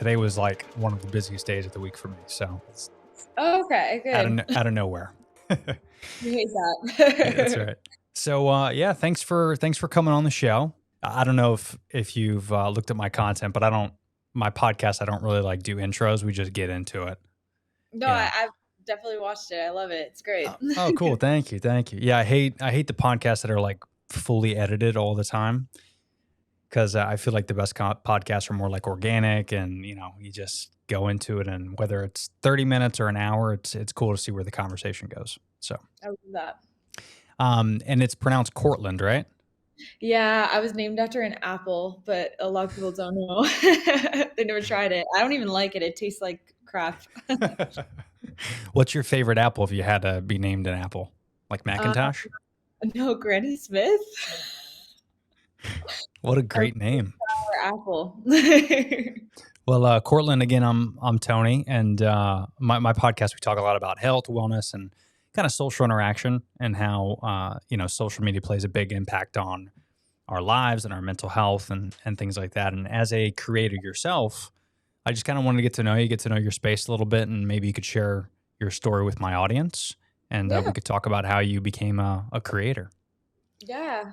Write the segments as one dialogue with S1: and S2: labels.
S1: today was like one of the busiest days of the week for me. So it's
S2: Oh, okay, good.
S1: out of nowhere.
S2: You hate
S1: That's
S2: that.
S1: right. So yeah, thanks for coming on the show. I don't know if you've looked at my content, but my podcast. I don't really like do intros. We just get into it.
S2: No,
S1: You know.
S2: I've definitely watched it. I love it. It's great.
S1: Oh, cool. Thank you. Thank you. Yeah, I hate the podcasts that are like fully edited all the time because I feel like the best podcasts are more like organic and you just go into it, and whether it's 30 minutes or an hour, it's cool to see where the conversation goes. So,
S2: I love that.
S1: and it's pronounced Cortland, right?
S2: Yeah, I was named after an apple, but a lot of people don't know. They never tried it. I don't even like it. It tastes like crap.
S1: What's your favorite apple if you had to be named an apple? Like
S2: Uh,
S1: Macintosh?
S2: no, Granny Smith
S1: What a
S2: or
S1: great name.
S2: apple.
S1: Well, Cortland, again, I'm Tony, and my podcast, we talk a lot about health, wellness, and kind of social interaction, and how social media plays a big impact on our lives and our mental health and things like that. And as a creator yourself, I just kind of wanted to get to know your space a little bit, and maybe you could share your story with my audience, and
S2: Yeah.
S1: we could talk about how you became a creator.
S2: Yeah.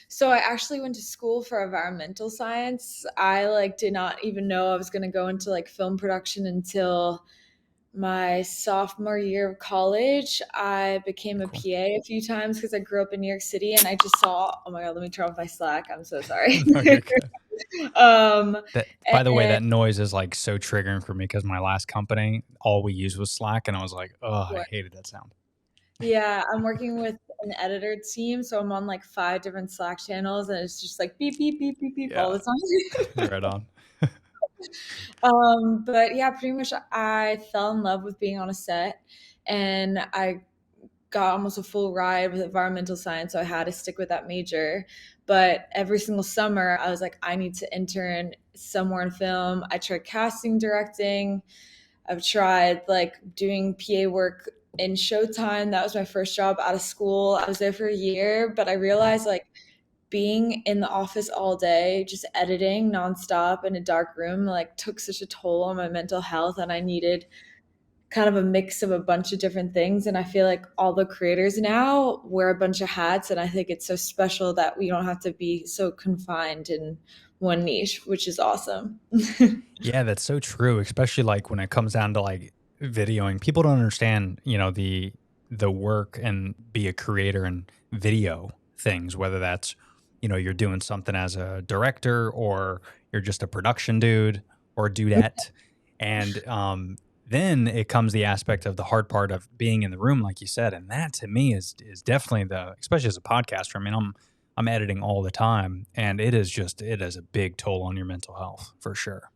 S2: So I actually went to school for environmental science. I did not even know I was going to go into film production until my sophomore year of college. I became a
S1: Cool.
S2: PA a few times because I grew up in New York City and I just saw, oh my God, let me turn off my Slack. I'm so sorry.
S1: No, you're good.
S2: um
S1: That, by the way,
S2: and
S1: that noise is like so triggering for me because my last company, all we used was Slack, and I was like, oh, I hated that sound.
S2: yeah, I'm working with an editor team, so I'm on like 5 different Slack channels and it's just like beep beep beep beep beep all
S1: Yeah,
S2: the time.
S1: right on.
S2: But yeah, pretty much I fell in love with being on a set and I got almost a full ride with environmental science, so I had to stick with that major. But every single summer, I was like, I need to intern somewhere in film. I tried casting, directing. I've tried doing PA work in Showtime. That was my first job out of school. I was there for a year, but I realized being in the office all day, just editing nonstop in a dark room, took such a toll on my mental health, and I needed kind of a mix of a bunch of different things. And I feel like all the creators now wear a bunch of hats. And I think it's so special that we don't have to be so confined in one niche, which is awesome.
S1: Yeah, that's so true, especially like when it comes down to like videoing. People don't understand, the work and be a creator and video things, whether that's, you're doing something as a director or you're just a production dude or dudette. And then it comes the aspect of the hard part of being in the room, like you said. And that to me is definitely especially as a podcaster. I mean, I'm editing all the time, and it is a big toll on your mental health for sure.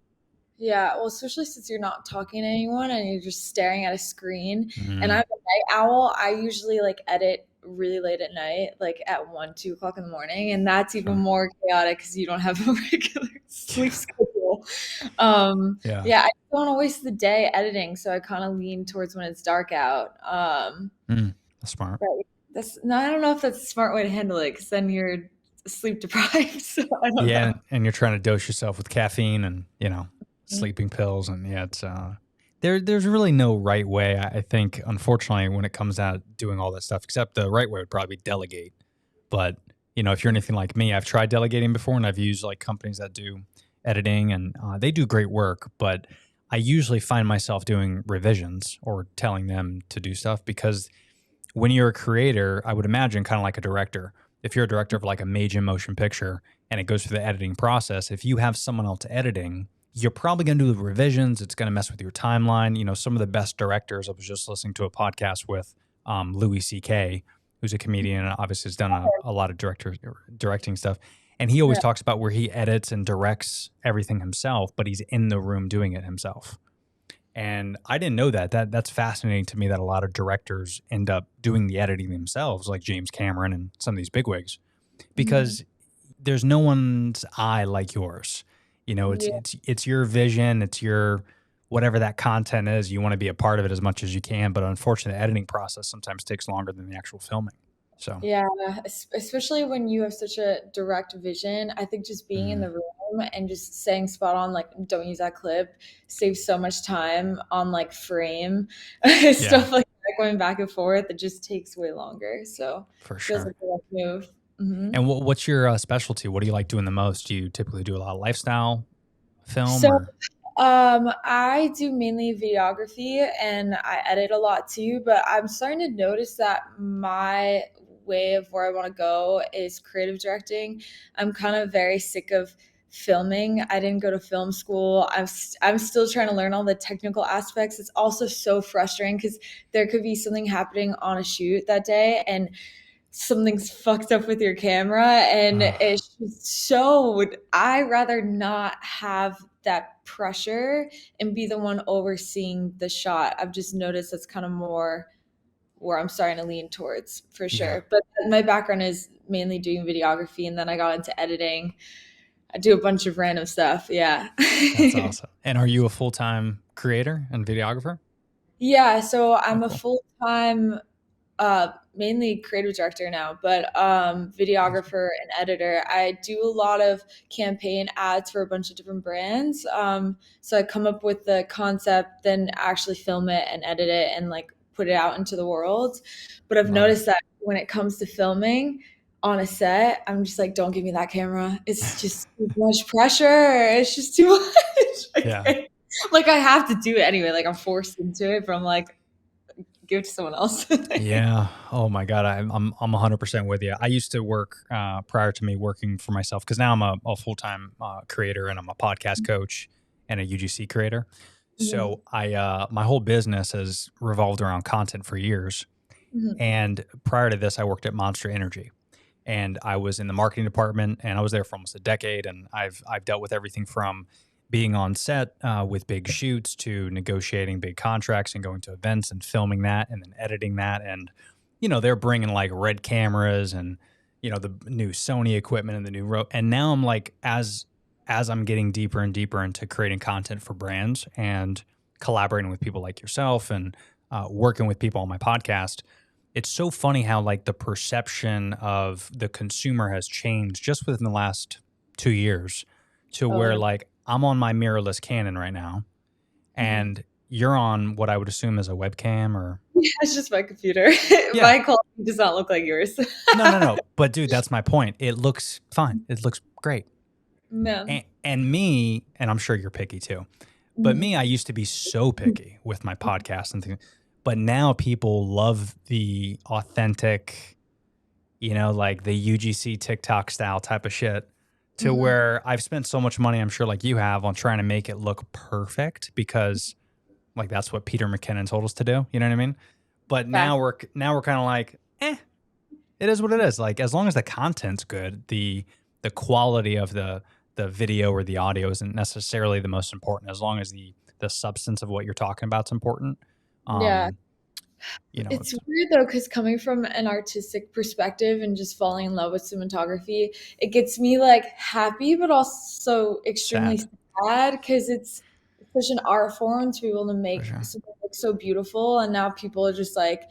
S2: Yeah, well, especially since you're not talking to anyone and you're just staring at a screen. And I'm
S1: Mhm.
S2: a night owl. I usually edit really late at night, like at 1, 2 o'clock in the morning. And that's even
S1: Sure.
S2: more chaotic because you don't have a regular sleep
S1: Yeah.
S2: schedule.
S1: Yeah.
S2: Yeah, I don't want to waste the day editing, so I kind of lean towards when it's dark out.
S1: That's smart.
S2: But that's no, I don't know if that's a smart way to handle it because then you're sleep deprived. So I don't
S1: Yeah,
S2: know.
S1: and you're trying to dose yourself with caffeine and, sleeping pills, and yeah, it's there's really no right way. I think, unfortunately, when it comes out doing all that stuff, except the right way would probably be delegate. But, if you're anything like me, I've tried delegating before, and I've used like companies that do editing, and they do great work, but I usually find myself doing revisions or telling them to do stuff because when you're a creator, I would imagine kind of like a director. If you're a director of like a major motion picture and it goes through the editing process, if you have someone else editing, you're probably going to do the revisions. It's going to mess with your timeline. Some of the best directors, I was just listening to a podcast with Louis C.K., who's a comedian and obviously has done a lot of directing stuff. And he always
S2: Yeah.
S1: talks about where he edits and directs everything himself, but he's in the room doing it himself. And I didn't know that. That's fascinating to me that a lot of directors end up doing the editing themselves, like James Cameron and some of these bigwigs,
S2: Mhm.
S1: because there's no one's eye like yours. It's
S2: Yeah.
S1: it's your vision, it's your whatever that content is. You want to be a part of it as much as you can, but unfortunately, the editing process sometimes takes longer than the actual filming. So,
S2: Yeah, especially when you have such a direct vision. I think just being in
S1: mhm.
S2: the room and just saying spot on, like, don't use that clip, saves so much time on like frame,
S1: Yeah,
S2: stuff like that, going back and forth. It just takes way longer. So
S1: for
S2: feels
S1: sure.
S2: like the right move. Hmm.
S1: And what's your specialty? What do you like doing the most? Do you typically do a lot of lifestyle film
S2: So
S1: or?
S2: I do mainly videography and I edit a lot too, but I'm starting to notice that my way of where I want to go is creative directing. I'm kind of very sick of filming. I didn't go to film school. I'm still trying to learn all the technical aspects. It's also so frustrating because there could be something happening on a shoot that day and something's fucked up with your camera, and
S1: Ugh,
S2: it's just so, I rather not have that pressure and be the one overseeing the shot. I've just noticed that's kind of more where I'm starting to lean towards, for
S1: yeah,
S2: sure. But my background is mainly doing videography, and then I got into editing. I do a bunch of random stuff. Yeah.
S1: that's awesome. And are you a full-time creator and videographer?
S2: Yeah, so
S1: Oh,
S2: I'm a
S1: cool.
S2: full-time mainly creative director now, but
S1: Awesome.
S2: videographer and editor. I do a lot of campaign ads for a bunch of different brands. So I come up with the concept, then actually film it and edit it and like put it out into the world. But I've
S1: Love it.
S2: noticed that when it comes to filming on a set, I'm just like, don't give me that camera. It's just too much pressure. It's just too much.
S1: Yeah.
S2: Like I have to do it anyway. Like I'm forced into it, but I'm like, give it to someone else.
S1: Yeah. Oh my God. I'm 100% with you. I used to work prior to me working for myself because now I'm a full time creator and I'm a podcast coach and a UGC creator.
S2: Mhm.
S1: So my whole business has revolved around content for years.
S2: Mhm.
S1: And prior to this, I worked at Monster Energy and I was in the marketing department and I was there for almost a decade. And I've dealt with everything from being on set with big shoots to negotiating big contracts and going to events and filming that and then editing that. And they're bringing like red cameras and the new Sony equipment and the new and now I'm like as I'm getting deeper and deeper into creating content for brands and collaborating with people like yourself and working with people on my podcast, it's so funny how like the perception of the consumer has changed just within the last 2 years to
S2: Oh,
S1: where
S2: 100.
S1: like I'm on my mirrorless Canon right now
S2: Mhm.
S1: and you're on what I would assume is a webcam or
S2: Yeah, it's just my computer.
S1: yeah.
S2: My quality does not look like yours.
S1: No. But dude, that's my point. It looks fine. It looks great.
S2: No.
S1: And me, and I'm sure you're picky too, but
S2: Mhm.
S1: me, I used to be so picky with my podcast and things. But now people love the authentic, like the UGC TikTok style type of shit to
S2: Mhm.
S1: where I've spent so much money, I'm sure like you have, on trying to make it look perfect because like that's what Peter McKinnon told us to do. You know what I mean? But
S2: Fact.
S1: now we're kind of like, it is what it is. Like as long as the content's good, the quality of the video or the audio isn't necessarily the most important. As long as the substance of what you're talking about is important.
S2: Yeah.
S1: Um,
S2: It's
S1: it's
S2: weird though, because coming from an artistic perspective and just falling in love with cinematography, it gets me like happy, but also extremely
S1: sad
S2: sad because it's such an art form to be able to
S1: for
S2: make
S1: sure.
S2: something look so beautiful. And now people are just like,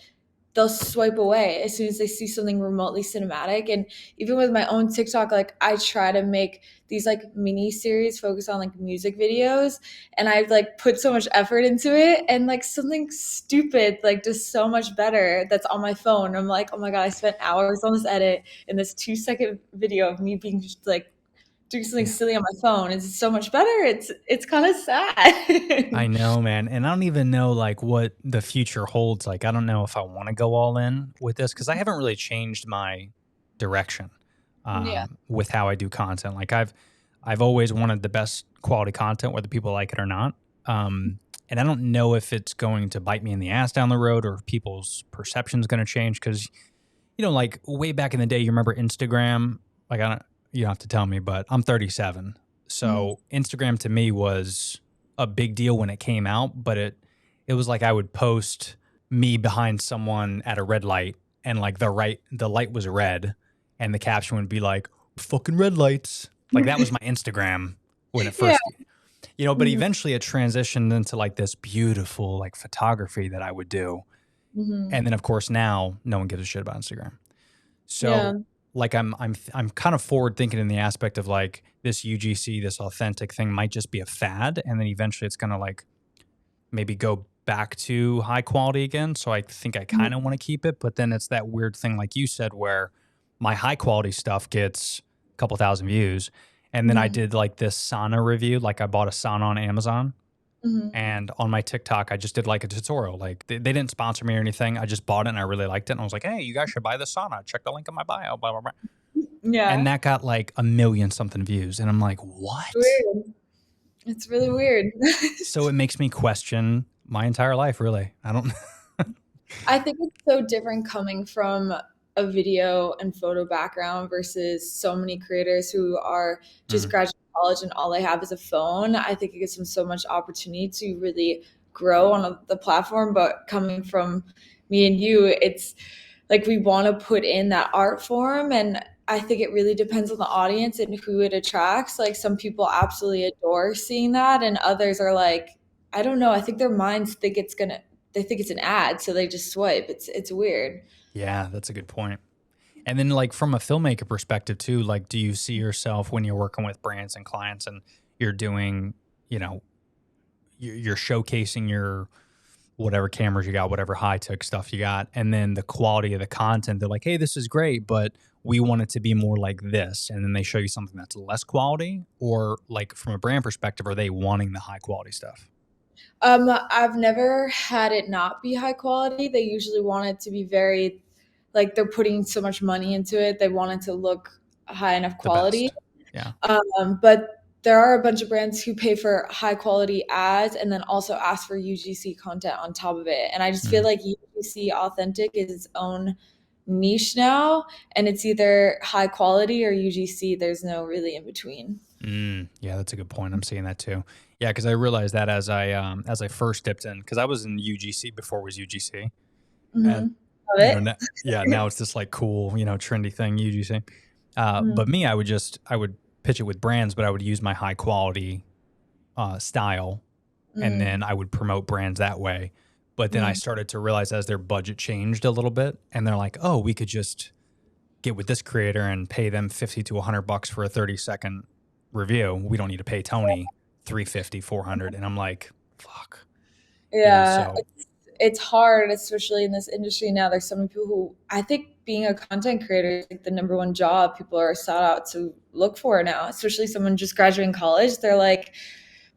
S2: they'll swipe away as soon as they see something remotely cinematic. And even with my own TikTok, like I try to make these like mini series focus on like music videos, and I've like put so much effort into it, and like something stupid like just so much better that's on my phone. I'm like, oh my god, I spent hours on this edit in this 2-second video of me being just like doing something
S1: Yeah.
S2: silly on my phone. It's so much better. It's kind of sad.
S1: I know, man. And I don't even know like what the future holds. Like, I don't know if I want to go all in with this because I haven't really changed my direction
S2: Yeah.
S1: with how I do content. Like I've always wanted the best quality content, whether people like it or not. And I don't know if it's going to bite me in the ass down the road or if people's perception's going to change. Cause like way back in the day, you remember Instagram? Like I don't, you don't have to tell me, but I'm 37.
S2: Mhm.
S1: So Instagram to me was a big deal when it came out, but it was like I would post me behind someone at a red light and like the light was red and the caption would be like fucking red lights. Like that was my Instagram when it
S2: Yeah.
S1: first but
S2: Mhm.
S1: eventually it transitioned into like this beautiful like photography that I would do.
S2: Mhm.
S1: And then of course now no one gives a shit about Instagram.
S2: Yeah.
S1: So like I'm kind of forward thinking in the aspect of like this UGC, this authentic thing might just be a fad, and then eventually it's gonna like maybe go back to high quality again. So I think I
S2: Mhm,
S1: kind of want to keep it, but then it's that weird thing, like you said, where my high quality stuff gets a couple thousand views. And then I
S2: mhm,
S1: did like this sauna review. Like I bought a sauna on Amazon,
S2: mhm.
S1: and on my TikTok, I just did like a tutorial. Like they didn't sponsor me or anything. I just bought it and I really liked it. And I was like, hey, you guys should buy this sauna. Check the link in my bio, blah, blah, blah. And
S2: Yeah.
S1: that got like a million something views. And I'm like, what?
S2: Weird. It's really weird.
S1: So it makes me question my entire life, really. I don't.
S2: I think it's so different coming from a video and photo background versus so many creators who are just
S1: Mm,
S2: graduating college and all they have is a phone. I think it gives them so much opportunity to really grow on the platform. But coming from me and you, it's like we want to put in that art form, and I think it really depends on the audience and who it attracts. Like some people absolutely adore seeing that, and others are like, I don't know, I think their minds think they think it's an ad, so they just swipe. It's weird.
S1: yeah, that's a good point. And then, like, from a filmmaker perspective, too, like, do you see yourself when you're working with brands and clients and you're doing, you know, you're showcasing your whatever cameras you got, whatever high tech stuff you got, and then the quality of the content, they're like, hey, this is great, but we want it to be more like this. And then they show you something that's less quality, or like from a brand perspective, are they wanting the high quality stuff?
S2: I've never had it not be high quality. They usually want it to be very, like they're putting so much money into it. They want it to look high enough
S1: The
S2: quality.
S1: best. Yeah.
S2: But there are a bunch of brands who pay for high quality ads and then also ask for UGC content on top of it. And I just feel
S1: Mm.
S2: like UGC authentic is its own niche now, and it's either high quality or UGC. There's no really in between.
S1: Yeah, that's a good point. I'm seeing that too. Yeah, because I realized that as I first dipped in, because I was in UGC before it was UGC, and
S2: Mm-hmm. Love it.
S1: yeah, now it's this like cool, trendy thing UGC. But
S2: Mm-hmm.
S1: me, I would pitch it with brands, but I would use my high quality style, and then I would promote brands that way. But then I
S2: Mm-hmm.
S1: started to realize as their budget changed a little bit, and they're like, oh, we could just get with this creator and pay them 50 to $100 for a 30-second review. We don't need to pay Tony 350, 400. And I'm like, fuck,
S2: Yeah,
S1: so
S2: it's hard, especially in this industry now. There's so many people who I think being a content creator is like the number one job people are sought out to look for now, especially someone just graduating college. They're like,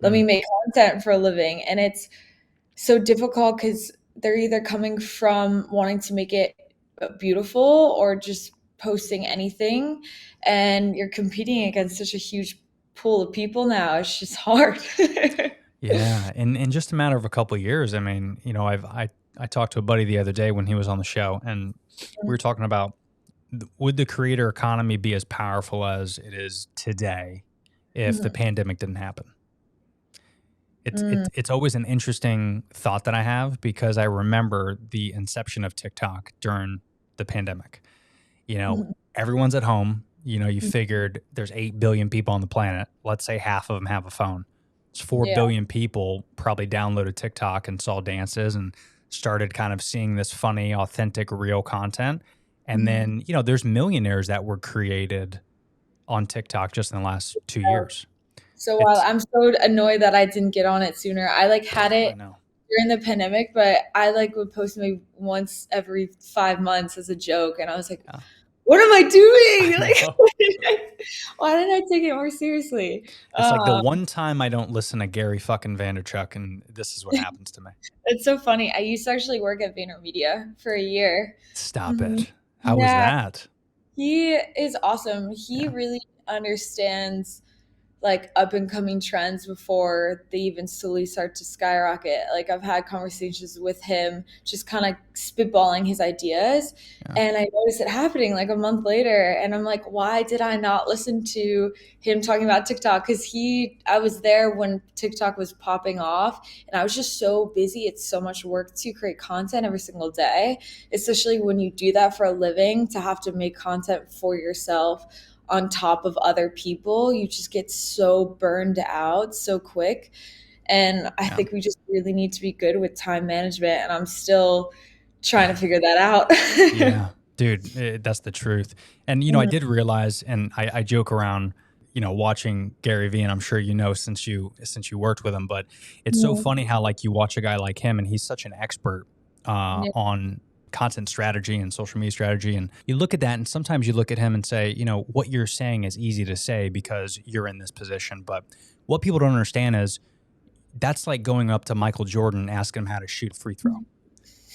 S2: let
S1: mm,
S2: me make content for a living. And it's so difficult because they're either coming from wanting to make it beautiful or just posting anything. And you're competing against such a huge pool of people now. It's just hard.
S1: yeah. In just a matter of a couple of years, I mean, I talked to a buddy the other day when he was on the show, and we were talking about would the creator economy be as powerful as it is today if the
S2: Mhm.
S1: pandemic didn't happen?
S2: Mm,
S1: It's always an interesting thought that I have because I remember the inception of TikTok during the pandemic. You know,
S2: mhm.
S1: everyone's at home. You figured there's 8 billion people on the planet. Let's say half of them have a phone. It's 4
S2: Yeah.
S1: billion people probably downloaded TikTok and saw dances and started kind of seeing this funny, authentic, real content. And
S2: Mhm.
S1: then, there's millionaires that were created on TikTok just in the last 2
S2: So
S1: years.
S2: so while
S1: It's,
S2: I'm so annoyed that I didn't get on it sooner. I, like, had
S1: I
S2: it
S1: know.
S2: during the pandemic, but I, like, would post maybe once every 5 months as a joke, and I was like,
S1: Yeah,
S2: "What am I
S1: I
S2: doing?" Like,
S1: know.
S2: why didn't I take it more seriously?
S1: It's like the
S2: Um,
S1: one time I don't listen to Gary fucking Vanderchuck, and this is what happens to me.
S2: it's so funny. I used to actually work at VaynerMedia for a year.
S1: Stop
S2: Mhm.
S1: it. How was
S2: Yeah,
S1: that?
S2: he is awesome. He
S1: Yeah.
S2: really understands like up and coming trends before they even slowly start to skyrocket. Like I've had conversations with him just kind of spitballing his ideas,
S1: Yeah.
S2: and I noticed it happening like a month later, and I'm like, why did I not listen to him talking about TikTok? Cuz I was there when TikTok was popping off, and I was just so busy. It's so much work to create content every single day, especially when you do that for a living, to have to make content for yourself on top of other people. You just get so burned out so quick. And I
S1: Yeah.
S2: think we just really need to be good with time management. And I'm still trying to figure that out.
S1: Yeah. Dude, that's the truth. And, I
S2: Mhm.
S1: did realize, and I joke around, watching Gary Vee, and I'm sure since you worked with him, but it's so
S2: Mhm.
S1: funny how like you watch a guy like him, and he's such an expert
S2: Yeah.
S1: on content strategy and social media strategy, and you look at that, and sometimes you look at him and say, what you're saying is easy to say because you're in this position, but what people don't understand is that's like going up to Michael Jordan and asking him how to shoot a free throw,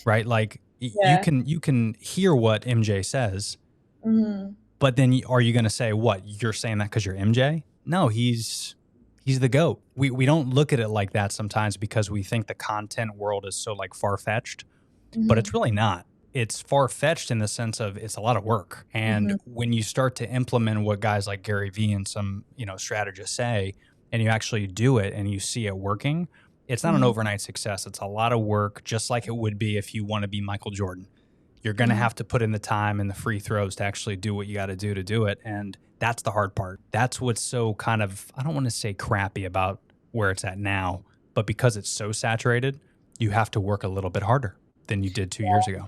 S1: right? Like you
S2: Yeah.
S1: can hear what MJ says,
S2: Mhm.
S1: but then are you going to say what you're saying that because you're MJ? No, he's the goat. We don't look at it like that sometimes because we think the content world is so like far fetched, but it's
S2: Mhm.
S1: really not. It's far fetched in the sense of it's a lot of work. And
S2: Mhm.
S1: when you start to implement what guys like Gary Vee and some, strategists say, and you actually do it and you see it working, it's not an
S2: Mhm.
S1: overnight success. It's a lot of work, just like it would be if you want to be Michael Jordan. You're going to
S2: Mhm.
S1: have to put in the time and the free throws to actually do what you got to do it. And that's the hard part. That's what's so kind of, I don't want to say crappy about where it's at now, but because it's so saturated, you have to work a little bit harder than you did 2 years ago.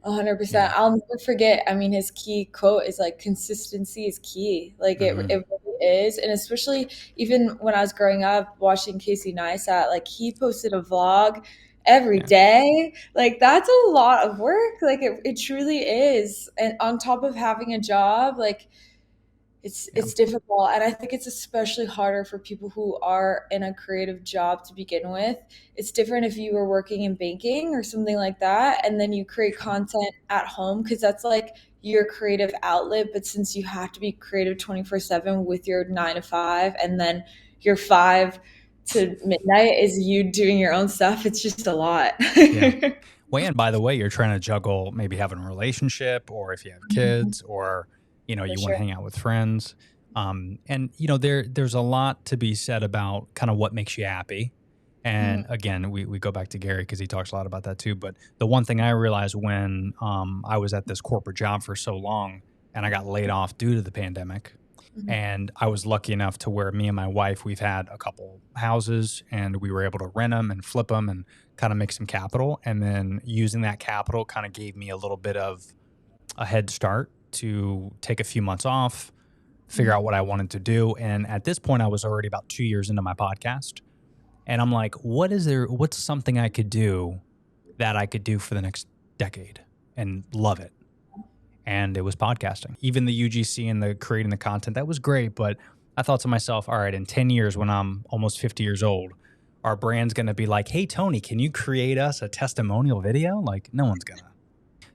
S2: 100%.
S1: Yeah.
S2: I'll never forget. I mean, his key quote is like, consistency is key. Like
S1: Hmm.
S2: it really is. And especially even when I was growing up watching Casey Neistat, like he posted a vlog every
S1: Yeah.
S2: day. Like that's a lot of work. Like it truly is. And on top of having a job, like
S1: Yeah.
S2: it's difficult, and I think it's especially harder for people who are in a creative job to begin with. It's different if you were working in banking or something like that and then you create
S1: Sure.
S2: content at home because that's like your creative outlet, but since you have to be creative 24/7 with your 9 to 5 and then your 5 to midnight is you doing your own stuff, it's just a lot.
S1: Yeah. Well, and by the way, you're trying to juggle maybe having a relationship or if you have kids or,
S2: For
S1: you want to
S2: sure.
S1: hang out with friends. And there's a lot to be said about kind of what makes you happy. And
S2: Mhm.
S1: again, we go back to Gary because he talks a lot about that too. But the one thing I realized when I was at this corporate job for so long and I got laid off due to the pandemic,
S2: Mhm.
S1: and I was lucky enough to where me and my wife, we've had a couple houses and we were able to rent them and flip them and kind of make some capital. And then using that capital kind of gave me a little bit of a head start to take a few months off, figure out
S2: Mhm.
S1: what I wanted to do. And at this point, I was already about 2 years into my podcast. And I'm like, what's something I could do that I could do for the next decade and love it? And it was podcasting. Even the UGC and the creating the content, that was great. But I thought to myself, all right, in 10 years, when I'm almost 50 years old, our brand's going to be like, hey, Tony, can you create us a testimonial video? Like, no one's going to.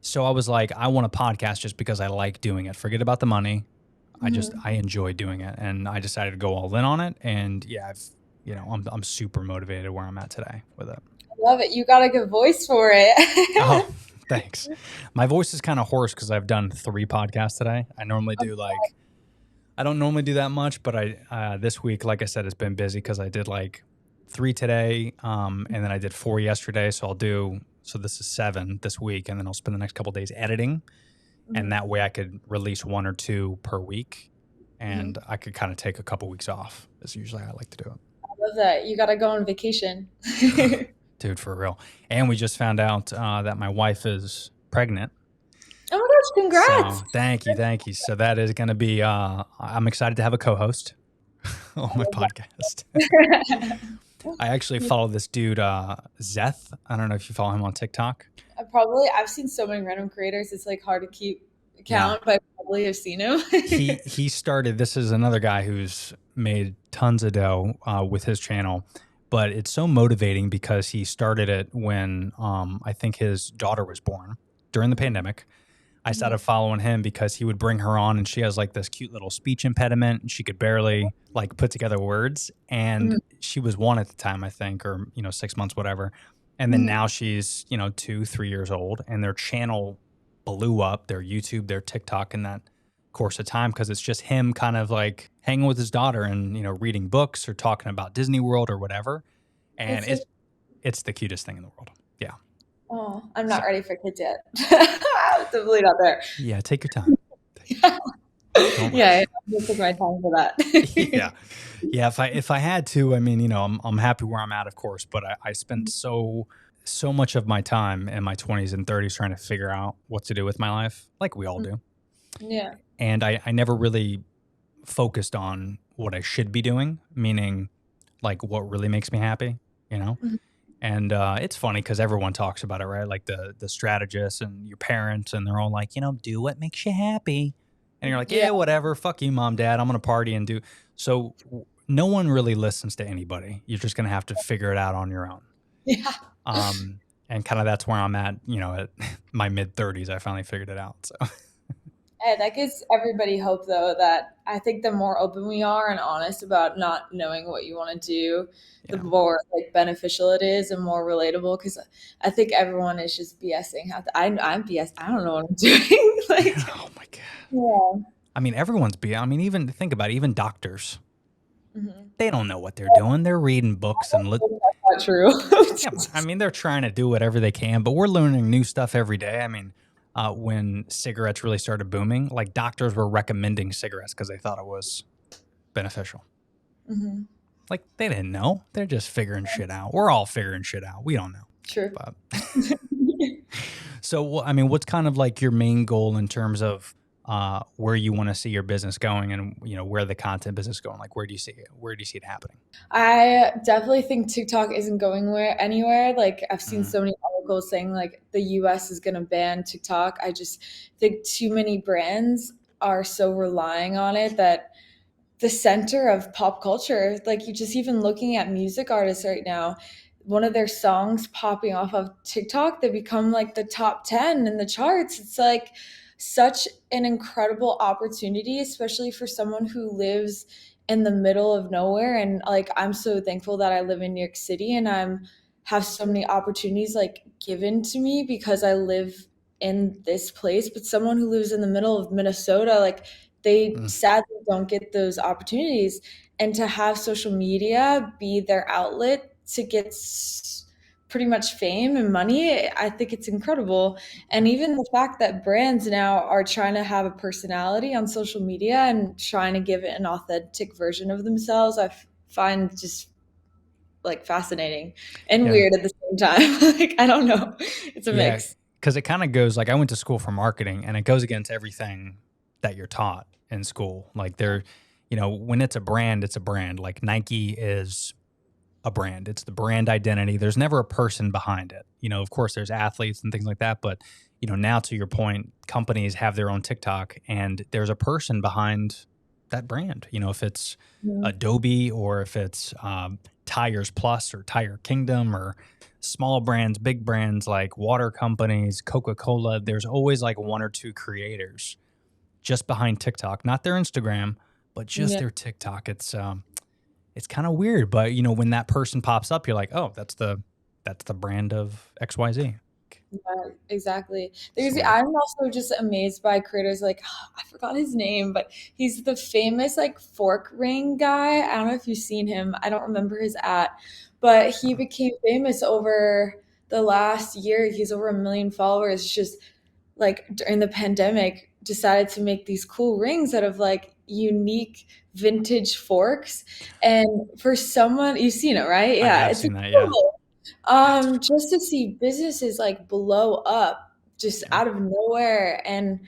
S1: So I was like, I want a podcast just because I like doing it. Forget about the money.
S2: Mhm.
S1: I enjoy doing it. And I decided to go all in on it. And yeah, I'm super motivated where I'm at today with it.
S2: I love it. You got a good voice for
S1: Oh,
S2: it.
S1: thanks. My voice is kind of hoarse because I've done 3 podcasts today. I normally do like I don't normally do that much, but I this week, like I said, it's been busy because I did like 3 today, and then I did 4 yesterday. So this is 7 this week, and then I'll spend the next couple days editing, and
S2: Mhm.
S1: that way I could release 1 or 2 per week,
S2: Mhm.
S1: and I could kind of take a couple weeks off. Is usually how I like to do
S2: I love that. You gotta go on vacation.
S1: it, dude, for real. And we just found out that my wife is pregnant.
S2: Oh my gosh, congrats.
S1: So thank you. So that is going to be. I'm excited to have a co-host on
S2: I
S1: my
S2: love
S1: podcast.
S2: that.
S1: I actually follow this dude, Zeth. I don't know if you follow him on TikTok.
S2: I've seen so many random creators, it's like hard to keep
S1: Yeah.
S2: count, but I probably have seen him.
S1: He started, this is another guy who's made tons of dough with his channel, but it's so motivating because he started it when I think his daughter was born during the pandemic. I started
S2: Mhm.
S1: following him because he would bring her on and she has like this cute little speech impediment and she could barely like put together words. And
S2: Mhm.
S1: she was 1 at the time, I think, or, 6 months, whatever. And then
S2: Mhm.
S1: now she's, 2, 3 years old and their channel blew up, their YouTube, their TikTok in that course of time because it's just him kind of like hanging with his daughter and, reading books or talking about Disney World or whatever. And
S2: That's so
S1: it's the cutest thing in the world. Yeah.
S2: oh, I'm
S1: So
S2: not ready for kids yet. I'm definitely not there.
S1: yeah, take your time. Don't
S2: Yeah,
S1: rush.
S2: I'm gonna take my time for that.
S1: Yeah. Yeah, if I had to, I mean, I'm happy where I'm at, of course, but I spent so much of my time in my 20s and 30s trying to figure out what to do with my life, like we all
S2: Mm,
S1: do.
S2: yeah.
S1: And I never really focused on what I should be doing, meaning like what really makes me happy, you know?
S2: Mhm.
S1: And it's funny because everyone talks about it, right? Like the strategists and your parents, and they're all like, do what makes you happy. And you're like,
S2: Yeah.
S1: yeah, whatever. Fuck you, mom, dad. I'm gonna party and do. So no one really listens to anybody. You're just gonna have to figure it out on your own.
S2: Yeah.
S1: Um, and kind of that's where I'm at. At my mid 30s, I finally figured it out. So
S2: And that gives everybody hope, though, that I think the more open we are and honest about not knowing what you want to do, the
S1: yeah,
S2: more like beneficial it is and more relatable. Because I think everyone is just BSing. I'm BS. I don't know what I'm doing. Like,
S1: oh my god.
S2: yeah.
S1: I mean, everyone's be. I mean, even think about it, even doctors.
S2: Mhm.
S1: They don't know what they're doing. They're reading books and
S2: That's not true.
S1: yeah, I mean, they're trying to do whatever they can, but we're learning new stuff every day. I mean, when cigarettes really started booming, like doctors were recommending cigarettes because they thought it was beneficial.
S2: Mhm.
S1: Like they didn't know. They're just figuring shit out. We're all figuring shit out. We don't know.
S2: True.
S1: But so, I mean, what's kind of like your main goal in terms of where you want to see your business going, and where the content business is going? Like, where do you see it? Where do you see it happening?
S2: I definitely think TikTok isn't going where anywhere. Like I've seen
S1: Mm,
S2: so many articles saying like the US is going to ban TikTok. I just think too many brands are so relying on it that the center of pop culture, like you just even looking at music artists right now, one of their songs popping off of TikTok, they become like the top 10 in the charts. It's like such an incredible opportunity, especially for someone who lives in the middle of nowhere. And like I'm so thankful that I live in New York City and I'm have so many opportunities like given to me because I live in this place. But someone who lives in the middle of Minnesota, like they
S1: mm,
S2: sadly don't get those opportunities. And to have social media be their outlet to get pretty much fame and money, I think it's incredible. And even the fact that brands now are trying to have a personality on social media and trying to give it an authentic version of themselves, find just like fascinating and
S1: yeah,
S2: weird at the same time. Like, I don't know. It's a
S1: yeah,
S2: mix.
S1: because it kind of goes like I went to school for marketing, and it goes against everything that you're taught in school. Like when it's a brand, it's a brand. Like Nike is a brand. It's the brand identity. There's never a person behind it. Of course, there's athletes and things like that, but now to your point, companies have their own TikTok, and there's a person behind that brand. If it's
S2: Mhm.
S1: Adobe, or if it's Tires Plus or Tire Kingdom, or small brands, big brands like water companies, Coca Cola. There's always like one or two creators just behind TikTok, not their Instagram, but just
S2: Yeah.
S1: their TikTok. It's kind of weird, but when that person pops up, you're like, oh, that's the brand of XYZ.
S2: Yeah, exactly.
S1: It's
S2: There's
S1: weird.
S2: I'm also just amazed by creators like I forgot his name, but he's the famous like fork ring guy. I don't know if you've seen him. I don't remember his at, but he
S1: Uh,
S2: became famous over the last year. He's over 1 million followers. Just like during the pandemic, decided to make these cool rings out of like unique vintage forks. And for someone, you've seen it, right?
S1: I
S2: Yeah,
S1: have
S2: it's
S1: seen that. Yeah.
S2: incredible.
S1: That's
S2: Just to see businesses like blow up just
S1: yeah.
S2: out of nowhere. And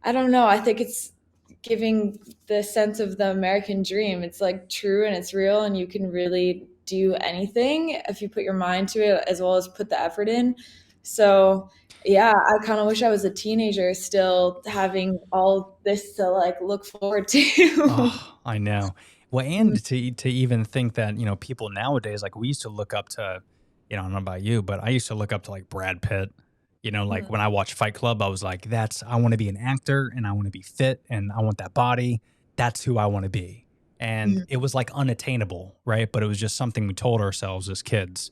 S2: I don't know, I think it's giving the sense of the American dream. It's like true and it's real, and you can really do anything if you put your mind to it as well as put the effort in. So, yeah, I kind of wish I was a teenager still having all this to like look forward to.
S1: Oh, I know. Well, and to even think that people nowadays, like we used to look up to, I don't know about you, but I used to look up to like Brad Pitt. Like
S2: Mhm.
S1: when I watched Fight Club, I was like, I want to be an actor, and I want to be fit, and I want that body. That's who I want to be. And
S2: Mhm.
S1: it was like unattainable, right? But it was just something we told ourselves as kids.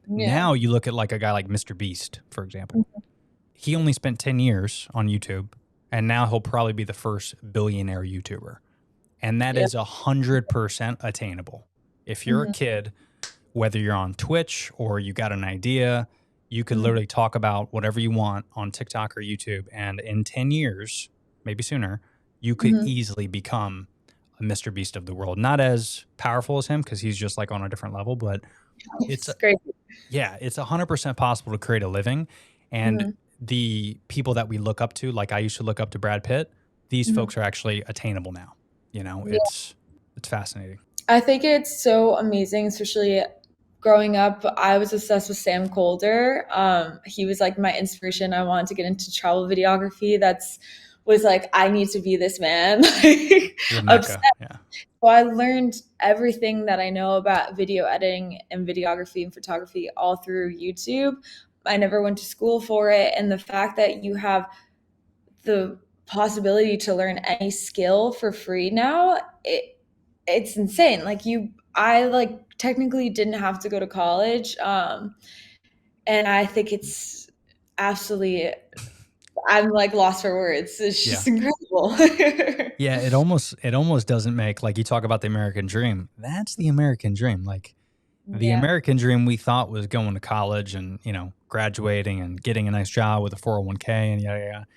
S2: Yeah.
S1: Now you look at like a guy like Mr. Beast, for example. He only spent 10 years on YouTube, and now he'll probably be the first billionaire YouTuber. And that
S2: Yeah.
S1: is 100% attainable. If you're a
S2: Mhm.
S1: kid, whether you're on Twitch or you got an idea, you could
S2: Mhm.
S1: literally talk about whatever you want on TikTok or YouTube. And in 10 years, maybe sooner, you could
S2: Mhm.
S1: easily become a Mr. Beast of the world. Not as powerful as him because he's just like on a different level, but it's
S2: It's crazy.
S1: Yeah, it's 100% possible to create a living. And
S2: Mhm.
S1: the people that we look up to, like I used to look up to Brad Pitt, these
S2: Mhm.
S1: folks are actually attainable now. You know,
S2: Yeah.
S1: it's fascinating.
S2: I think it's so amazing, especially growing up. I was obsessed with Sam Colder. He was like my inspiration. I wanted to get into travel videography. That's was like I need to be this man. Like,
S1: The
S2: obsessed.
S1: Mecca. Yeah.
S2: So I learned everything that I know about video editing and videography and photography all through YouTube. I never went to school for it, and the fact that you have the possibility to learn any skill for free now, it's insane. Like I like technically didn't have to go to college, and I think it's absolutely. I'm like lost for words. It's
S1: Yeah.
S2: just incredible.
S1: Yeah, it almost doesn't make, like, you talk about the American dream. That's the American dream. Like, the
S2: Yeah.
S1: American dream we thought was going to college and, graduating and getting a nice job with a 401k and yada yada.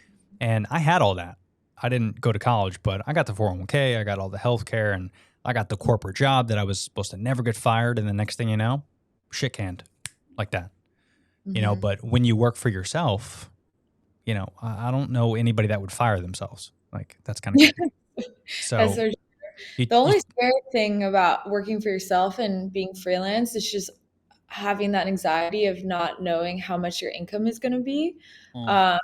S1: And I had all that. I didn't go to college, but I got the 401k, I got all the health care, and I got the corporate job that I was supposed to never get fired. And the next thing you know, shit canned like that.
S2: Hmm.
S1: But when you work for yourself, I don't know anybody that would fire themselves. Like, that's kind of crazy.
S2: That's
S1: So
S2: so.
S1: you,
S2: The
S1: you
S2: only scary thing about working for yourself and being freelance is just having that anxiety of not knowing how much your income is going to be.
S1: mm,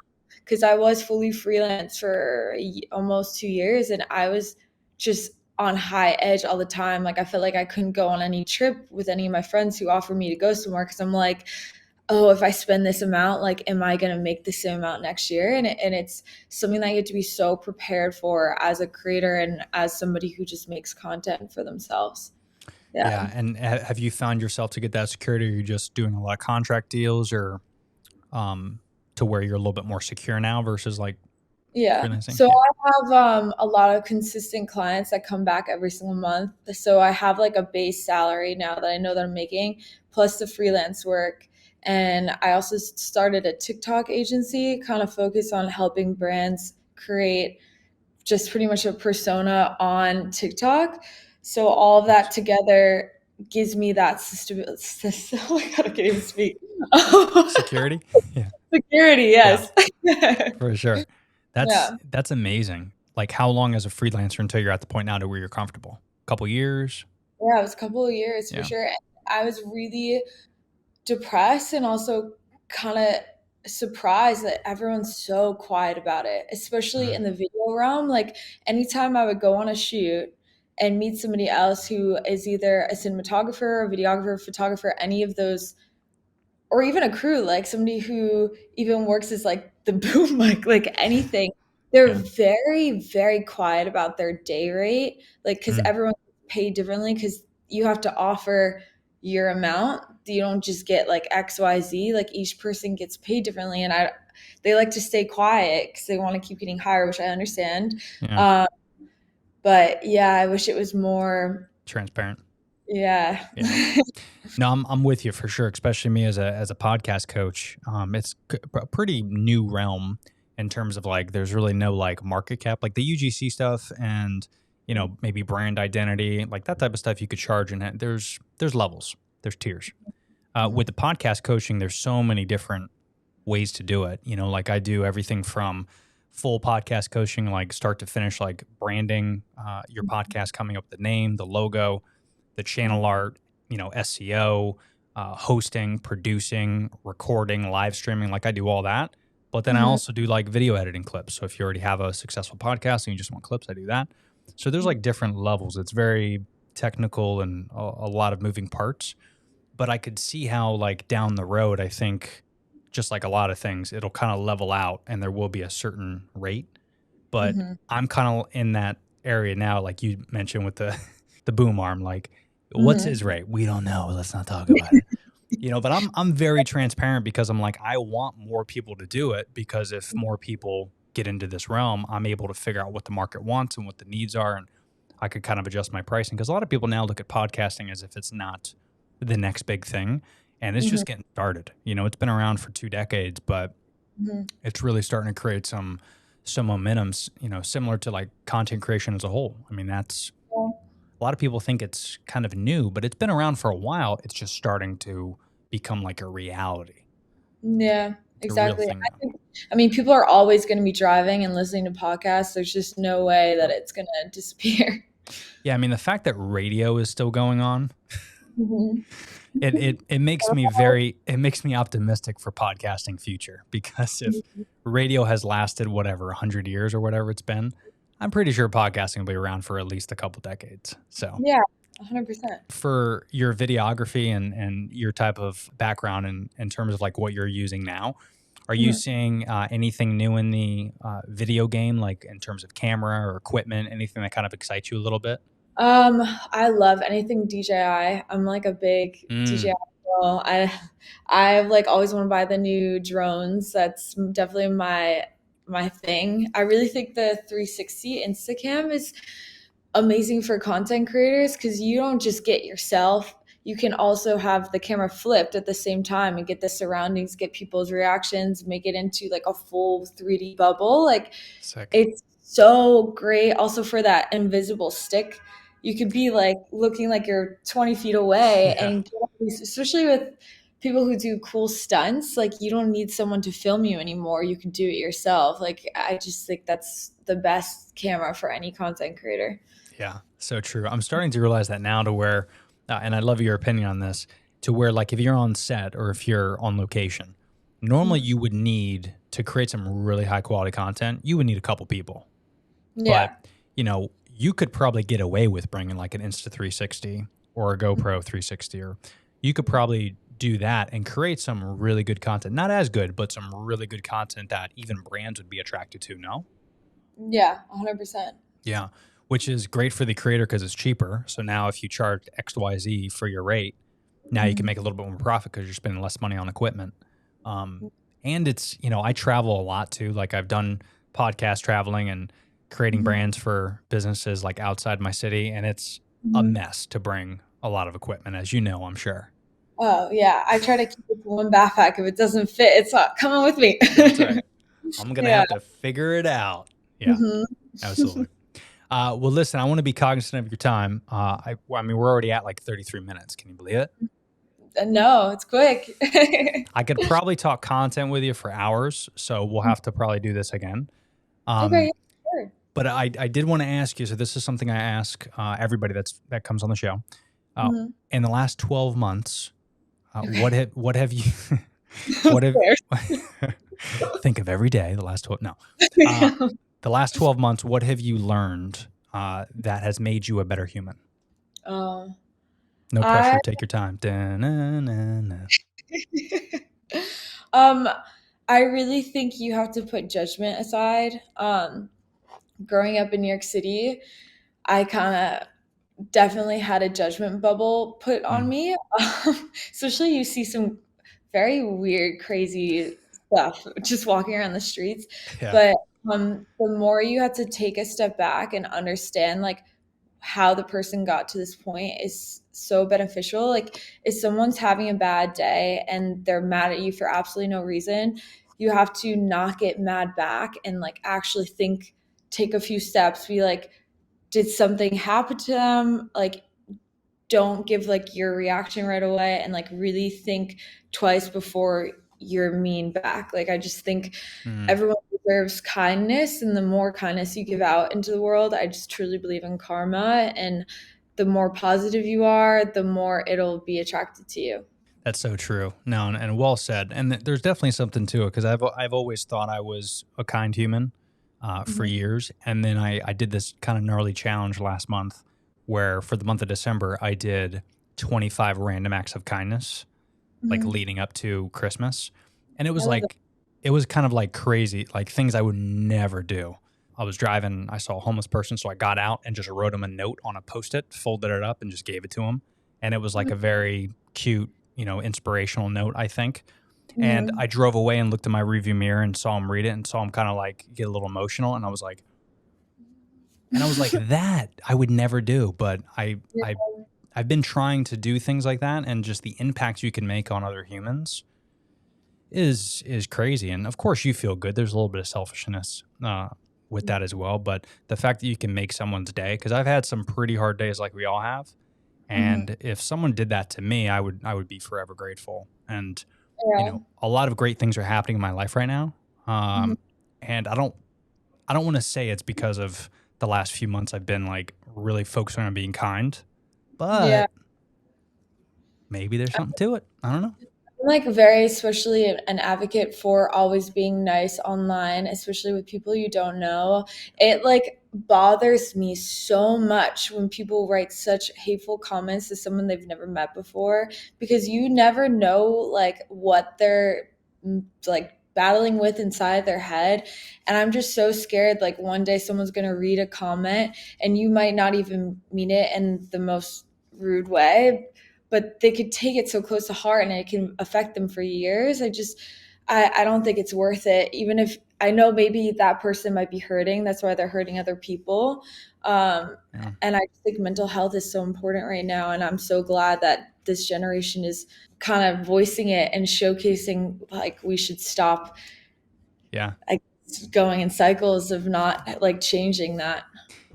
S2: Because I was fully freelance for almost 2 years, and I was just on high edge all the time. Like I felt like I couldn't go on any trip with any of my friends who offered me to go somewhere because I'm like, oh, if I spend this amount, like, am I going to make the same amount next year? And it's something that you have to be so prepared for as a creator and as somebody who just makes content for themselves. Yeah.
S1: yeah. And have you found yourself to get that security? Or are you just doing a lot of contract deals, or um, to where you're a little bit more secure now versus like
S2: Yeah.
S1: freelancing?
S2: So
S1: Yeah.
S2: I have a lot of consistent clients that come back every single month. So I have like a base salary now that I know that I'm making, plus the freelance work. And I also started a TikTok agency, kind of focused on helping brands create just pretty much a persona on TikTok. So all of that
S1: Nice.
S2: together gives me that system. Oh my God, I can't even speak.
S1: Security. Yeah.
S2: Security,
S1: Yeah.
S2: yes.
S1: For sure. That's
S2: Yeah.
S1: that's amazing. Like, how long as a freelancer until you're at the point now to where you're comfortable? Couple years?
S2: Yeah, it was a couple of years for
S1: Yeah.
S2: sure. And I was really depressed and also kind of surprised that everyone's so quiet about it, especially
S1: Mm,
S2: in the video realm. Like anytime I would go on a shoot and meet somebody else who is either a cinematographer, a videographer, photographer, any of those, or even a crew, like somebody who even works as like the boom mic, like anything, they're
S1: yeah.
S2: very, very quiet about their day rate. Like, because
S1: Mm,
S2: everyone gets paid differently, because you have to offer your amount. You don't just get like XYZ. Like each person gets paid differently, and they like to stay quiet because they want to keep getting higher, which I understand.
S1: yeah.
S2: Um, but yeah, I wish it was more.
S1: Transparent.
S2: Yeah.
S1: Yeah. No, I'm with you for sure. Especially me as a podcast coach. It's a pretty new realm in terms of, like, there's really no like market cap, like the UGC stuff, and maybe brand identity, like that type of stuff. You could charge, and there's levels, there's tiers. With the podcast coaching, there's so many different ways to do it. Like, I do everything from full podcast coaching, like start to finish, like branding your podcast, coming up with the name, the logo, the channel art, SEO, hosting, producing, recording, live streaming. Like, I do all that. But then I
S2: Mhm.
S1: also do like video editing clips. So if you already have a successful podcast and you just want clips, I do that. So there's like different levels. It's very technical and a lot of moving parts. But I could see how, like, down the road, I think, just like a lot of things, it'll kind of level out and there will be a certain rate. But
S2: Mhm.
S1: I'm kind of in that area now, like you mentioned with the the boom arm. Like, what's
S2: Mhm.
S1: his rate? We don't know. Let's not talk about it. But I'm very transparent because I'm like, I want more people to do it, because if more people get into this realm, I'm able to figure out what the market wants and what the needs are, and I could kind of adjust my pricing, because a lot of people now look at podcasting as if it's not the next big thing, and it's
S2: Mhm.
S1: just getting started. It's been around for 2 decades, but
S2: Mhm.
S1: it's really starting to create some momentums, similar to like content creation as a whole. I mean, that's
S2: Yeah.
S1: a lot of people think it's kind of new, but it's been around for a while. It's just starting to become like a reality.
S2: Yeah,
S1: It's a real
S2: exactly.
S1: thing now.
S2: I mean, people are always going to be driving and listening to podcasts. There's just no way that it's going to disappear.
S1: Yeah, I mean the fact that radio is still going on,
S2: Mhm.
S1: it makes me optimistic for podcasting future, because if radio has lasted whatever 100 years or whatever it's been, I'm pretty sure podcasting will be around for at least a couple decades. So
S2: Yeah, 100%.
S1: for your videography and your type of background in terms of like what you're using now, are you
S2: Mhm.
S1: seeing anything new in the video game, like in terms of camera or equipment, anything that kind of excites you a little bit?
S2: I love anything DJI. I'm like a big DJI
S1: Mm,
S2: girl. I've like always want to buy the new drones. That's definitely my thing. I really think the 360 Instacam is amazing for content creators because you don't just get yourself. You can also have the camera flipped at the same time and get the surroundings, get people's reactions, make it into like a full 3D bubble. Like
S1: sick.
S2: it's so great. Also for that invisible stick, you could be like looking like you're 20 feet away
S1: Yeah.
S2: and get all these, especially with people who do cool stunts, like you don't need someone to film you anymore. You can do it yourself. Like I just think that's the best camera for any content creator.
S1: Yeah, so true. I'm starting to realize that now, to where, and I love your opinion on this, to where like if you're on set or if you're on location, normally
S2: Mhm.
S1: you would need to create some really high quality content. You would need a couple people,
S2: Yeah.
S1: but you could probably get away with bringing like an Insta 360 or a GoPro 360, or you could probably do that and create some really good content. Not as good, but some really good content that even brands would be attracted to. No?
S2: Yeah, 100%.
S1: Yeah, which is great for the creator because it's cheaper. So now if you charge XYZ for your rate, now you can
S2: Mhm.
S1: make a little bit more profit because you're spending less money on equipment. And it's, I travel a lot too. Like I've done podcast traveling and creating
S2: Mhm.
S1: brands for businesses like outside my city. And it's a
S2: Mhm.
S1: mess to bring a lot of equipment, as you know, I'm sure.
S2: Oh, yeah, I try to keep it to one backpack. If it doesn't fit, it's not coming with me.
S1: That's right. I'm going to
S2: Yeah.
S1: have to figure it out. Yeah,
S2: Mhm.
S1: absolutely. Well, listen, I want to be cognizant of your time. I mean, we're already at like 33 minutes. Can you believe it?
S2: No, it's quick.
S1: I could probably talk content with you for hours, so we'll have to probably do this again.
S2: Okay,
S1: Um,
S2: yeah, sure.
S1: but I did want to ask you. So this is something I ask everybody that comes on the show. Uh,
S2: Mhm.
S1: in the last 12 months, what have you what have
S2: Fair.
S1: think of every day the last 12 no the last 12 months, what have you learned that has made you a better human?
S2: Um,
S1: No
S2: I
S1: pressure. Take your time. Da-na-na-na.
S2: um, I really think you have to put judgment aside. Growing up in New York City, I kind of definitely had a judgment bubble put on
S1: Mm,
S2: me. Especially you see some very weird, crazy stuff just walking around the streets.
S1: yeah.
S2: But the more you have to take a step back and understand like how the person got to this point is so beneficial. Like if someone's having a bad day and they're mad at you for absolutely no reason, you have to not get mad back and like actually think, take a few steps, be like, did something happen to them? Like don't give like your reaction right away and like really think twice before you're mean back. Like I just think
S1: Mm.
S2: everyone deserves kindness and the more kindness you give out into the world, I just truly believe in karma and the more positive you are, the more it'll be attracted to you.
S1: That's so true. No, and well said. And there's definitely something to it, because I've always thought I was a kind human for
S2: Mhm.
S1: years, and then I did this kind of gnarly challenge last month, where for the month of December I did 25 random acts of kindness, like
S2: Mhm.
S1: leading up to Christmas, and
S2: I love that.
S1: it was kind of like crazy, like things I would never do. I was driving, I saw a homeless person, so I got out and just wrote him a note on a post-it, folded it up, and just gave it to him. And it was like a very cute, inspirational note, I think. And
S2: Mhm.
S1: I drove away and looked in my rearview mirror and saw him read it and saw him kind of like get a little emotional. And I was like, that I would never do, but
S2: Yeah.
S1: I've been trying to do things like that, and just the impact you can make on other humans is crazy. And of course, you feel good. There's a little bit of selfishness with that as well, but the fact that you can make someone's day, because I've had some pretty hard days, like we all have.
S2: Mhm.
S1: And if someone did that to me, I would be forever grateful. And,
S2: Yeah.
S1: a lot of great things are happening in my life right now.
S2: Mhm.
S1: And I don't want to say it's because of the last few months I've been like really focusing on being kind,
S2: Yeah.
S1: but maybe there's something to it. I don't know.
S2: I'm like very especially an advocate for always being nice online, especially with people you don't know. It like bothers me so much when people write such hateful comments to someone they've never met before, because you never know like what they're like battling with inside their head. And I'm just so scared like one day someone's going to read a comment and you might not even mean it in the most rude way, but they could take it so close to heart and it can affect them for years. I don't think it's worth it. Even if I know maybe that person might be hurting, that's why they're hurting other people.
S1: Yeah.
S2: And I just think mental health is so important right now. And I'm so glad that this generation is kind of voicing it and showcasing like we should stop
S1: Yeah.
S2: like going in cycles of not like changing that.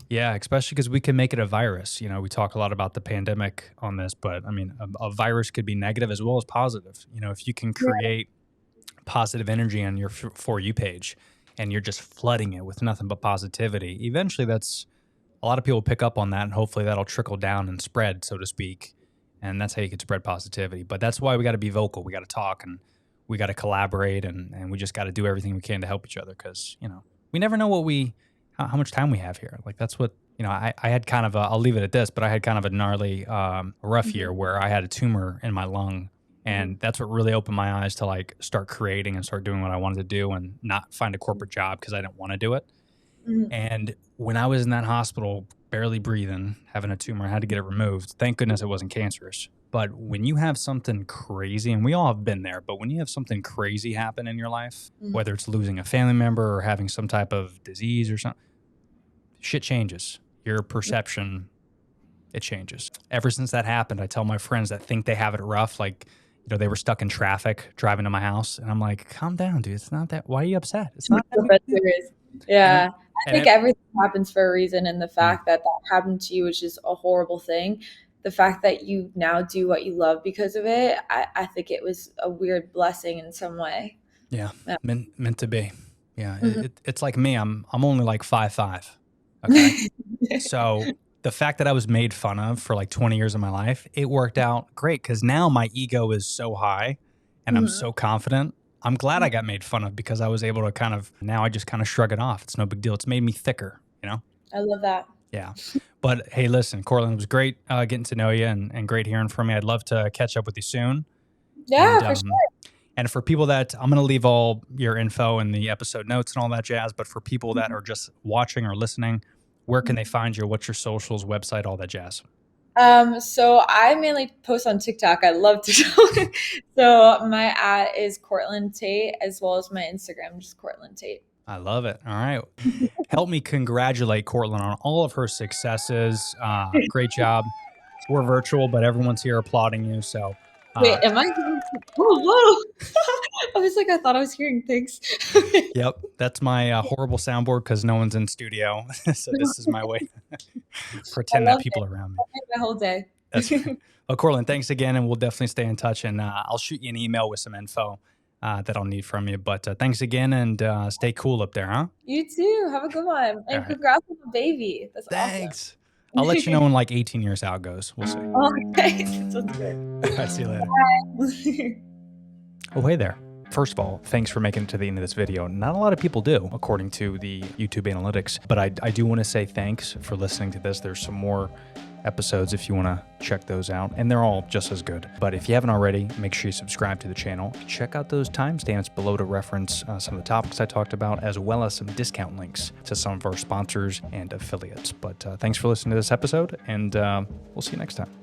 S1: Yeah, especially because we can make it a virus. We talk a lot about the pandemic on this, but I mean, a virus could be negative as well as positive. If you can
S2: Yeah.
S1: create positive energy on your For You page and you're just flooding it with nothing but positivity, eventually that's a lot of people pick up on that and hopefully that'll trickle down and spread, so to speak. And that's how you can spread positivity. But that's why we got to be vocal. We got to talk and we got to collaborate and we just got to do everything we can to help each other because, we never know how much time we have here. Like that's what, I had kind of I'll leave it at this, but I had kind of a gnarly, rough
S2: Mhm.
S1: year where I had a tumor in my lung.
S2: Mhm.
S1: And that's what really opened my eyes to like start creating and start doing what I wanted to do and not find a corporate job because I didn't want to do it.
S2: Mhm.
S1: And when I was in that hospital, barely breathing, having a tumor, I had to get it removed. Thank goodness it wasn't cancerous. But when you have something crazy, and we all have been there, but when you have something crazy happen in your life,
S2: Mhm.
S1: whether it's losing a family member or having some type of disease or something, shit changes. Your perception, it changes. Ever since that happened, I tell my friends that think they have it rough, like, they were stuck in traffic driving to my house. And I'm like, calm down, dude. It's not that. Why are you upset? It's not that big
S2: But
S1: a deal.
S2: there is.
S1: You know?
S2: Yeah. I
S1: And
S2: think
S1: it,
S2: everything happens for a reason, and the
S1: mm,
S2: fact that that happened to you, which is a horrible thing, the fact that you now do what you love because of it, I think it was a weird blessing in some way.
S1: yeah,
S2: Yeah.
S1: meant to be. Yeah,
S2: Mhm.
S1: it's like me. I'm only like 5'5". Okay, so the fact that I was made fun of for like 20 years of my life, it worked out great because now my ego is so high and I'm
S2: Mhm.
S1: so confident. I'm glad I got made fun of because I was able to now I just kind of shrug it off. It's no big deal. It's made me thicker.
S2: I love that.
S1: Yeah. But hey, listen, Cortland, it was great getting to know you and great hearing from you. I'd love to catch up with you soon.
S2: Yeah,
S1: And
S2: for
S1: and for people that I'm going to leave all your info in the episode notes and all that jazz. But for people that
S2: sure.
S1: are just watching or listening, where can they find you? What's your socials, website, all that jazz?
S2: So I mainly post on TikTok. I love TikTok. So my at is Cortland Tate, as well as my Instagram, just Cortland Tate.
S1: I love it. All right. Help me congratulate Cortland on all of her successes. Great job. We're virtual, but everyone's here applauding you. So,
S2: Wait, am I? Oh, whoa! I was like, I thought I was hearing things.
S1: yep, that's my horrible soundboard because no one's in studio. So this is my way to
S2: I
S1: pretend that
S2: love it.
S1: people are around me.
S2: I made my whole day.
S1: That's right. Well, Cortland, thanks again, and we'll definitely stay in touch. And I'll shoot you an email with some info that I'll need from you. But thanks again, and stay cool up there, huh?
S2: You too. Have a good one,
S1: All
S2: and
S1: right.
S2: congrats on the baby. That's awesome.
S1: Thanks. I'll let you know in like 18 years how it goes. We'll see.
S2: Okay, sounds good.
S1: All right, see you later.
S2: Bye.
S1: Oh, hey there. First of all, thanks for making it to the end of this video. Not a lot of people do, according to the YouTube analytics, but I do want to say thanks for listening to this. There's some more episodes if you want to check those out, and they're all just as good. But if you haven't already, make sure you subscribe to the channel. Check out those timestamps below to reference some of the topics I talked about, as well as some discount links to some of our sponsors and affiliates. But thanks for listening to this episode, and we'll see you next time.